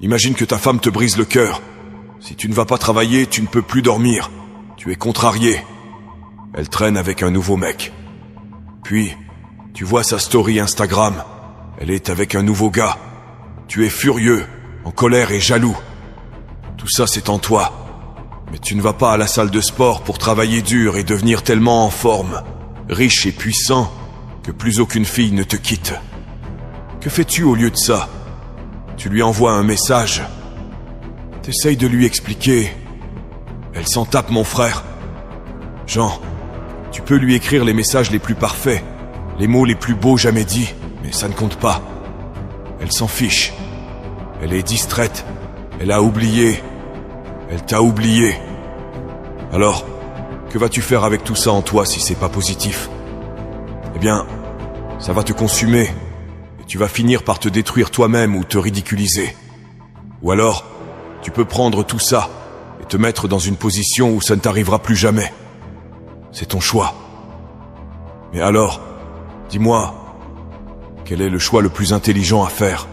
Imagine que ta femme te brise le cœur. Si tu ne vas pas travailler, tu ne peux plus dormir. Tu es contrarié. Elle traîne avec un nouveau mec. Puis, tu vois sa story Instagram. Elle est avec un nouveau gars. Tu es furieux, en colère et jaloux. Tout ça, c'est en toi. Mais tu ne vas pas à la salle de sport pour travailler dur et devenir tellement en forme, riche et puissant, que plus aucune fille ne te quitte. Que fais-tu au lieu de ça? Tu lui envoies un message. T'essayes de lui expliquer. Elle s'en tape, mon frère. Jean, tu peux lui écrire les messages les plus parfaits, les mots les plus beaux jamais dits, mais ça ne compte pas. Elle s'en fiche. Elle est distraite. Elle a oublié. Elle t'a oublié. Alors, que vas-tu faire avec tout ça en toi si c'est pas positif? Eh bien, ça va te consumer. Et tu vas finir par te détruire toi-même ou te ridiculiser. Ou alors, tu peux prendre tout ça et te mettre dans une position où ça ne t'arrivera plus jamais. C'est ton choix. Mais alors, dis-moi, quel est le choix le plus intelligent à faire?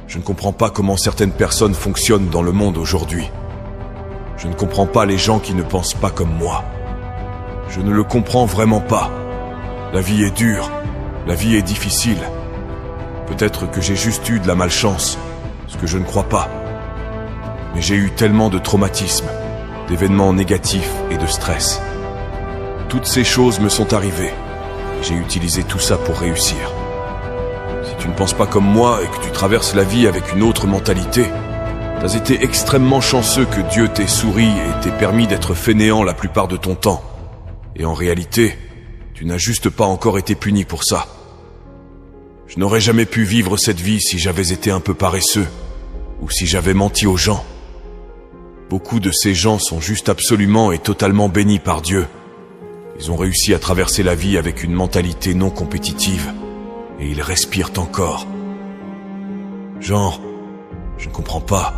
Je ne comprends pas comment certaines personnes fonctionnent dans le monde aujourd'hui. Je ne comprends pas les gens qui ne pensent pas comme moi. Je ne le comprends vraiment pas. La vie est dure, la vie est difficile. Peut-être que j'ai juste eu de la malchance, ce que je ne crois pas. Mais j'ai eu tellement de traumatismes, d'événements négatifs et de stress. Toutes ces choses me sont arrivées. J'ai utilisé tout ça pour réussir. Si tu ne penses pas comme moi et que tu traverses la vie avec une autre mentalité, t'as été extrêmement chanceux que Dieu t'ait souri et t'ait permis d'être fainéant la plupart de ton temps. Et en réalité, tu n'as juste pas encore été puni pour ça. Je n'aurais jamais pu vivre cette vie si j'avais été un peu paresseux, ou si j'avais menti aux gens. Beaucoup de ces gens sont juste absolument et totalement bénis par Dieu. Ils ont réussi à traverser la vie avec une mentalité non compétitive, et ils respirent encore. Genre, je ne comprends pas.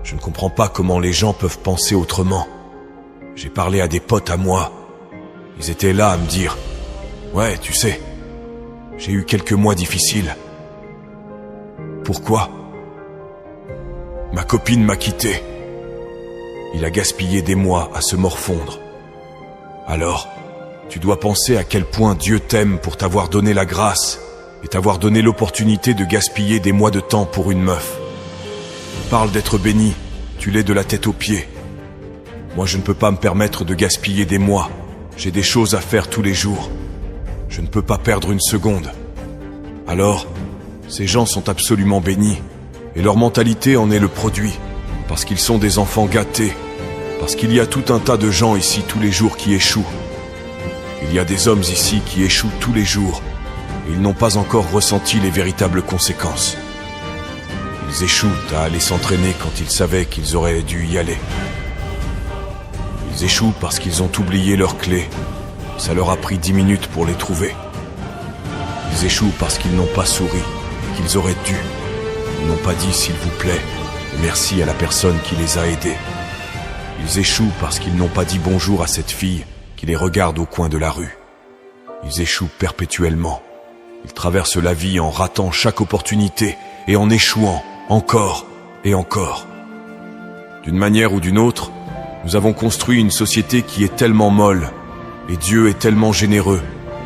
Je ne comprends pas comment les gens peuvent penser autrement. J'ai parlé à des potes à moi. Ils étaient là à me dire « Ouais, tu sais, j'ai eu quelques mois difficiles. » Pourquoi? Ma copine m'a quitté. Il a gaspillé des mois à se morfondre. Alors, tu dois penser à quel point Dieu t'aime pour t'avoir donné la grâce et t'avoir donné l'opportunité de gaspiller des mois de temps pour une meuf. Parle d'être béni, tu l'es de la tête aux pieds. Moi, je ne peux pas me permettre de gaspiller des mois. J'ai des choses à faire tous les jours. Je ne peux pas perdre une seconde. Alors, ces gens sont absolument bénis, et leur mentalité en est le produit, parce qu'ils sont des enfants gâtés, parce qu'il y a tout un tas de gens ici tous les jours qui échouent. Il y a des hommes ici qui échouent tous les jours, et ils n'ont pas encore ressenti les véritables conséquences. Ils échouent à aller s'entraîner quand ils savaient qu'ils auraient dû y aller. Ils échouent parce qu'ils ont oublié leurs clés. Ça leur a pris 10 minutes pour les trouver. Ils échouent parce qu'ils n'ont pas souri, qu'ils auraient dû. Ils n'ont pas dit s'il vous plaît, et merci à la personne qui les a aidés. Ils échouent parce qu'ils n'ont pas dit bonjour à cette fille qui les regarde au coin de la rue. Ils échouent perpétuellement. Ils traversent la vie en ratant chaque opportunité et en échouant encore et encore. D'une manière ou d'une autre, nous avons construit une société qui est tellement molle, et Dieu est tellement généreux,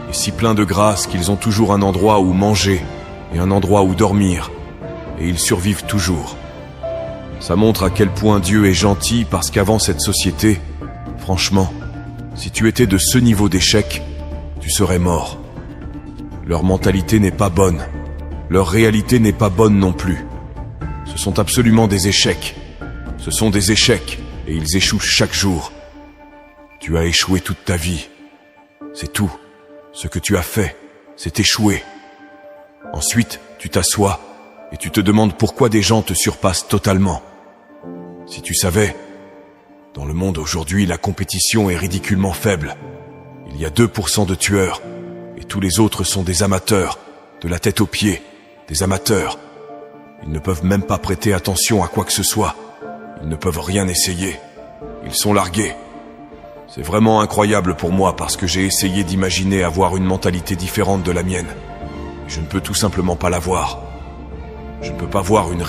et si plein de grâce qu'ils ont toujours un endroit où manger, et un endroit où dormir, et ils survivent toujours. Ça montre à quel point Dieu est gentil, parce qu'avant cette société, franchement, si tu étais de ce niveau d'échec, tu serais mort. Leur mentalité n'est pas bonne, leur réalité n'est pas bonne non plus. Ce sont absolument des échecs. Ce sont des échecs, et ils échouent chaque jour. Tu as échoué toute ta vie. C'est tout. Ce que tu as fait, c'est échouer. Ensuite, tu t'assois, et tu te demandes pourquoi des gens te surpassent totalement. Si tu savais, dans le monde aujourd'hui, la compétition est ridiculement faible. Il y a 2% de tueurs, et tous les autres sont des amateurs, de la tête aux pieds, des amateurs. Ils ne peuvent même pas prêter attention à quoi que ce soit. Ils ne peuvent rien essayer. Ils sont largués. C'est vraiment incroyable pour moi parce que j'ai essayé d'imaginer avoir une mentalité différente de la mienne. Je ne peux tout simplement pas l'avoir. Je ne peux pas voir une